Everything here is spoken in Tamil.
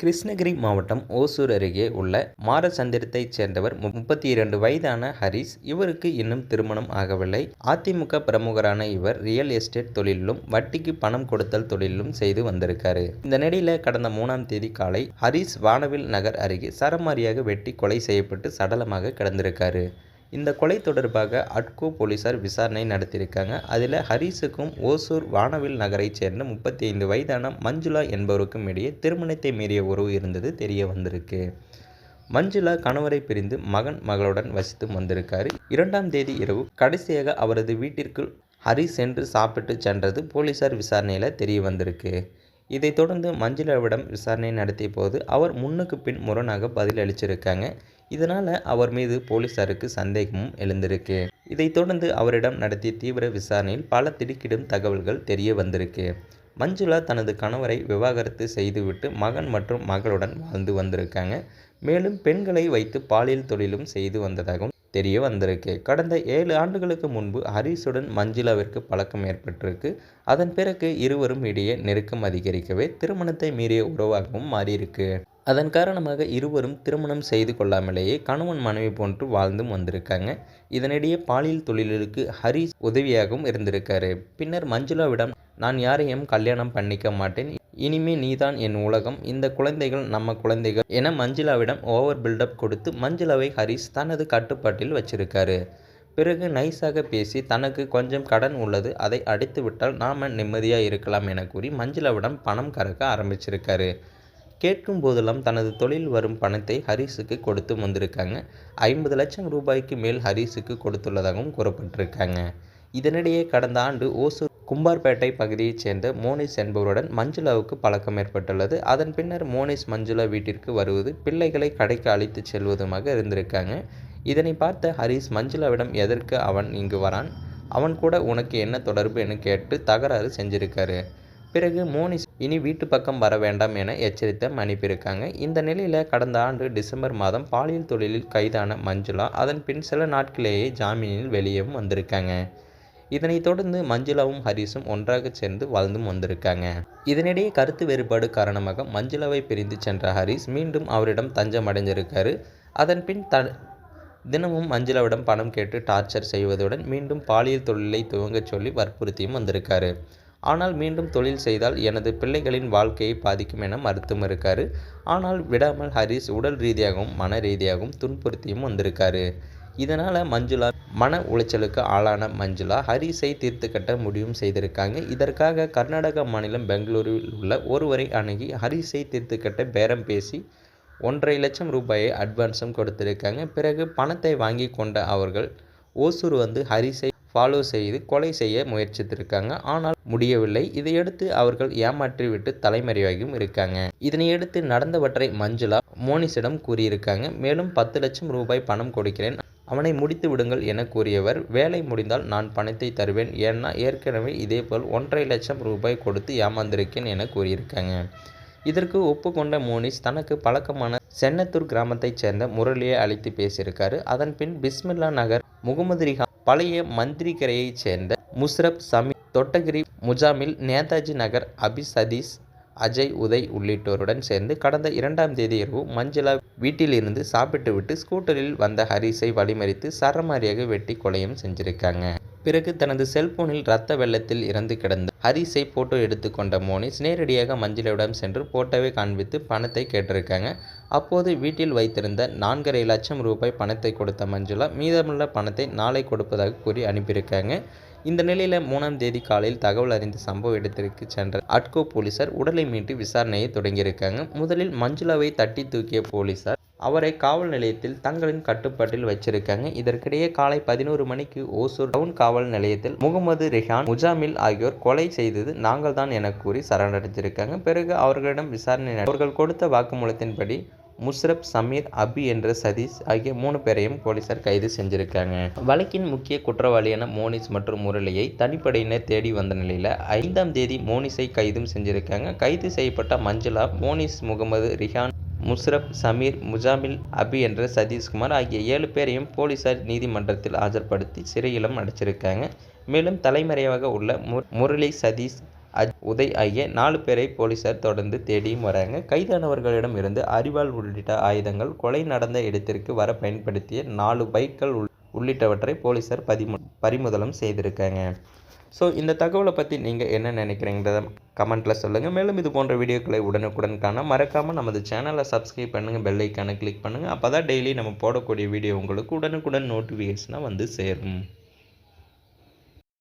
கிருஷ்ணகிரி மாவட்டம் ஓசூர் அருகே உள்ள மாரசந்திரத்தைச் சேர்ந்தவர் 32 வயதான ஹரிஸ். இவருக்கு இன்னும் திருமணம் ஆகவில்லை. அதிமுக பிரமுகரான இவர் ரியல் எஸ்டேட் தொழிலிலும் வட்டிக்கு பணம் கொடுத்தல் தொழிலிலும் செய்து வந்திருக்காரு. இந்த நிலையில கடந்த 3ஆம் தேதி காலை ஹரிஸ் வானவில் நகர் அருகே சரமாரியாக வெட்டி கொலை செய்யப்பட்டு சடலமாக கிடந்திருக்காரு. இந்த கொலை தொடர்பாக அட்கோ போலீசார் விசாரணை நடத்தியிருக்காங்க. அதில் ஹரிஸுக்கும் ஓசூர் வானவில் நகரைச் சேர்ந்த 35 வயதான மஞ்சுளா என்பவருக்கும் இடையே திருமணத்தை மீறிய உறவு இருந்தது தெரிய வந்திருக்கு. மஞ்சுளா கணவரை பிரிந்து மகன் மகளுடன் வசித்து வந்திருக்காரு. 2ஆம் தேதி இரவு கடைசியாக அவரது வீட்டிற்குள் ஹரிஸ் சென்று சாப்பிட்டு சென்றது போலீசார் விசாரணையில் தெரிய வந்திருக்கு. இதைத் தொடர்ந்து மஞ்சுளாவிடம் விசாரணை நடத்திய போது அவர் முன்னுக்கு பின் முரணாக பதில் அளிச்சிருக்காங்க. இதனால் அவர் மீது போலீசாருக்கு சந்தேகமும் எழுந்திருக்கு. இதைத் தொடர்ந்து அவரிடம் நடத்திய தீவிர விசாரணையில் பல திடுக்கிடும் தகவல்கள் தெரிய வந்திருக்கு. மஞ்சுளா தனது கணவரை விவாகரத்து செய்துவிட்டு மகன் மற்றும் மகளுடன் வாழ்ந்து வந்திருக்காங்க. மேலும் பெண்களை வைத்து பாலியல் தொழிலும் செய்து வந்ததாகவும் தெரிய வந்திருக்கு. கடந்த 7 ஆண்டுகளுக்கு முன்பு ஹரிஸுடன் மஞ்சுளாவிற்கு பழக்கம் ஏற்பட்டிருக்கு. அதன் பிறகு இருவரும் இடையே நெருக்கம் அதிகரிக்கவே திருமணத்தை மீறிய உறவாகவும் மாறியிருக்கு. அதன் காரணமாக இருவரும் திருமணம் செய்து கொள்ளாமலேயே கணவன் மனைவி போன்று வாழ்ந்தும் வந்திருக்காங்க. இதனிடையே பாலியல் தொழிலுக்கு ஹரிஸ் உதவியாகவும் இருந்திருக்காரு. பின்னர் மஞ்சுளாவிடம் நான் யாரையும் கல்யாணம் பண்ணிக்க மாட்டேன், இனிமே நீதான் என் உலகம், இந்த குழந்தைகள் நம்ம குழந்தைகள் என மஞ்சுளாவிடம் ஓவர் பில்டப் கொடுத்து மஞ்சுளாவை ஹரிஸ் தனது கட்டுப்பாட்டில் வச்சிருக்காரு. பிறகு நைஸாக பேசி தனக்கு கொஞ்சம் கடன் உள்ளது, அதை அடைத்து விட்டால் நாம நிம்மதியாக இருக்கலாம் என கூறி மஞ்சுளாவிடம் பணம் கறக்க ஆரம்பிச்சிருக்காரு. கேட்கும் போதெல்லாம் தனது தொழில் வரும் பணத்தை ஹரிஸுக்கு கொடுத்து வந்திருக்காங்க. 50 லட்சம் ரூபாய்க்கு மேல் ஹரிஸுக்கு கொடுத்துள்ளதாகவும் கூறப்பட்டிருக்காங்க. இதனிடையே கடந்த ஆண்டு ஓசூர் கும்பார்பேட்டை பகுதியைச் சேர்ந்த மோனிஸ் என்பவருடன் மஞ்சுளாவுக்கு பழக்கம் ஏற்பட்டுள்ளது. அதன் பின்னர் மோனிஸ் மஞ்சுளா வீட்டிற்கு வருவது, பிள்ளைகளை கடைக்கு அழைத்து செல்வதுமாக இருந்திருக்காங்க. இதனை பார்த்த ஹரிஸ் மஞ்சுளாவிடம் எதற்கு அவன் இங்கு வரான், அவன் கூட உனக்கு என்ன தொடர்பு என கேட்டு தகராறு செஞ்சிருக்காரு. பிறகு மோனிஸ் இனி வீட்டு பக்கம் வர வேண்டாம் என எச்சரித்து அனுப்பியிருக்காங்க. இந்த நிலையில் கடந்த ஆண்டு டிசம்பர் மாதம் பாலியல் தொழிலில் கைதான மஞ்சுளா அதன் பின் சில நாட்களிலேயே ஜாமீனில் வெளியேவும் வந்திருக்காங்க. இதனைத் தொடர்ந்து மஞ்சுளாவும் ஹரிஸும் ஒன்றாக சேர்ந்து வாழ்ந்தும் வந்திருக்காங்க. இதனிடையே கருத்து வேறுபாடு காரணமாக மஞ்சுளாவை பிரிந்து சென்ற ஹரிஸ் மீண்டும் அவரிடம் தஞ்சம் அடைஞ்சிருக்காரு. அதன் பின் தினமும் மஞ்சுளாவிடம் பணம் கேட்டு டார்ச்சர் செய்வதுடன் மீண்டும் பாலியல் தொழிலை துவங்கச் சொல்லி வற்புறுத்தியும் வந்திருக்காரு. ஆனால் மீண்டும் தொழில் செய்தால் எனது பிள்ளைகளின் வாழ்க்கையை பாதிக்கும் என மறுத்தும் இருக்காரு. ஆனால் விடாமல் ஹரிஸ் உடல் ரீதியாகவும் மன ரீதியாகவும் துன்புறுத்தியும் வந்திருக்காரு. இதனால் மஞ்சுளா மன உளைச்சலுக்கு ஆளான மஞ்சுளா ஹரிஸை தீர்த்து கட்ட முடிவும் செய்திருக்காங்க. இதற்காக கர்நாடக மாநிலம் பெங்களூரில் உள்ள ஒருவரை அணுகி ஹரிஸை தீர்த்து கட்ட பேரம் பேசி 1.5 லட்சம் ரூபாயை அட்வான்ஸும் கொடுத்திருக்காங்க. பிறகு பணத்தை வாங்கி கொண்ட அவர்கள் ஓசூர் வந்து ஹரிஸை ஃபாலோ செய்து கொலை செய்ய முயற்சித்திருக்காங்க. ஆனால் முடியவில்லை. இதையடுத்து அவர்கள் ஏமாற்றிவிட்டு தலைமறைவாகியும் இருக்காங்க. இதனையடுத்து நடந்தவற்றை மஞ்சுளா மோனிஸிடம் கூறியிருக்காங்க. மேலும் 10 லட்சம் ரூபாய் பணம் கொடுக்கிறேன், அவனை முடித்து விடுங்கள் என கூறியவர், வேலை முடிந்தால் நான் பணத்தை தருவேன், ஏன்னா ஏற்கனவே இதேபோல் 1.5 லட்சம் ரூபாய் கொடுத்து ஏமாந்திருக்கேன் என கூறியிருக்காங்க. இதற்கு ஒப்புக்கொண்ட மோனிஸ் தனக்கு பழக்கமான சென்னத்தூர் கிராமத்தைச் சேர்ந்த முரளியை அழைத்து பேசியிருக்காரு. அதன் பின் பிஸ்மில்லா நகர் முகமது ரிஹான், பழைய மந்திரிக்கரையைச் சேர்ந்த முஷ்ரப், சமீர், தொட்டகிரி, முஜாமில், நேதாஜி நகர் அபி, சதீஷ், அஜய், உதய் உள்ளிட்டோருடன் சேர்ந்து கடந்த 2ஆம் தேதி இரவு மஞ்சுளா வீட்டிலிருந்து சாப்பிட்டுவிட்டு ஸ்கூட்டரில் வந்த ஹரிஸை வழிமறித்து சரமாரியாக வெட்டி கொலையும் செஞ்சிருக்காங்க. பிறகு தனது செல்போனில் இரத்த வெள்ளத்தில் இறந்து கிடந்த ஹரிஸை போட்டோ எடுத்து கொண்ட மோனிஸ் நேரடியாக மஞ்சுளாவிடம் சென்று போட்டோவை காண்பித்து பணத்தை கேட்டிருக்காங்க. அப்போது வீட்டில் வைத்திருந்த 4.5 லட்சம் ரூபாய் பணத்தை கொடுத்த மஞ்சுளா மீதமுள்ள பணத்தை நாளை கொடுப்பதாக கூறி அனுப்பியிருக்காங்க. இந்த நிலையில் 3ஆம் தேதி காலையில் தகவல் அறிந்த சம்பவ இடத்திற்கு சென்ற அட்கோ போலீசார் உடலை மீட்டு விசாரணையை தொடங்கியிருக்காங்க. முதலில் மஞ்சுளாவை தட்டி தூக்கிய போலீசார் அவரை காவல் நிலையத்தில் தங்களின் கட்டுப்பாட்டில் வச்சிருக்காங்க. இதற்கிடையே காலை 11 மணிக்கு ஓசூர் டவுன் காவல் நிலையத்தில் முகமது ரிஹான், முஜாமில் ஆகியோர் கொலை செய்தது நாங்கள் தான் என கூறி சரணடைஞ்சிருக்காங்க. பிறகு அவர்களிடம் விசாரணை அவர்கள் கொடுத்த வாக்குமூலத்தின்படி முஷ்ரப், சமீர், அபி என்ற சதீஷ் ஆகிய 3 பேரையும் போலீசார் கைது செஞ்சிருக்காங்க. வழக்கின் முக்கிய குற்றவாளியான மோனிஸ் மற்றும் முரளியை தனிப்படையினர் தேடி வந்த நிலையில் 5ஆம் தேதி மோனிஸை கைதும் செஞ்சிருக்காங்க. கைது செய்யப்பட்ட மஞ்சுளா, மோனிஸ், முகமது ரிஹான், முஷ்ரப், சமீர், முஜாமில், அபி என்ற சதீஷ்குமார் ஆகிய 7 பேரையும் போலீசார் நீதிமன்றத்தில் ஆஜர்படுத்தி சிறையிலும் அடைச்சிருக்காங்க. மேலும் தலைமறைவாக உள்ள முரளி, சதீஷ், உதய் ஆகிய 4 பேரை போலீசார் தொடர்ந்து தேடியும் வராங்க. கைதானவர்களிடம் இருந்து அரிவாள் உள்ளிட்ட ஆயுதங்கள், கொலை நடந்த இடத்திற்கு வர பயன்படுத்திய 4 பைக்கள் உள்ளிட்டவற்றை போலீசார் பறிமுதலும் செய்திருக்காங்க. ஸோ இந்த தகவலை பற்றி நீங்கள் என்ன நினைக்கிறீங்கிறத கமெண்ட்டில் சொல்லுங்கள். மேலும் இது போன்ற வீடியோக்களை உடனுக்குடன் காண மறக்காமல் நமது சேனலை சப்ஸ்கிரைப் பண்ணுங்கள், பெல் ஐக்கானை கிளிக் பண்ணுங்கள். அப்போ தான் டெய்லி நம்ம போடக்கூடிய வீடியோ உங்களுக்கு உடனுக்குடன் நோட்டிஃபிகேஷனாக வந்து சேரும்.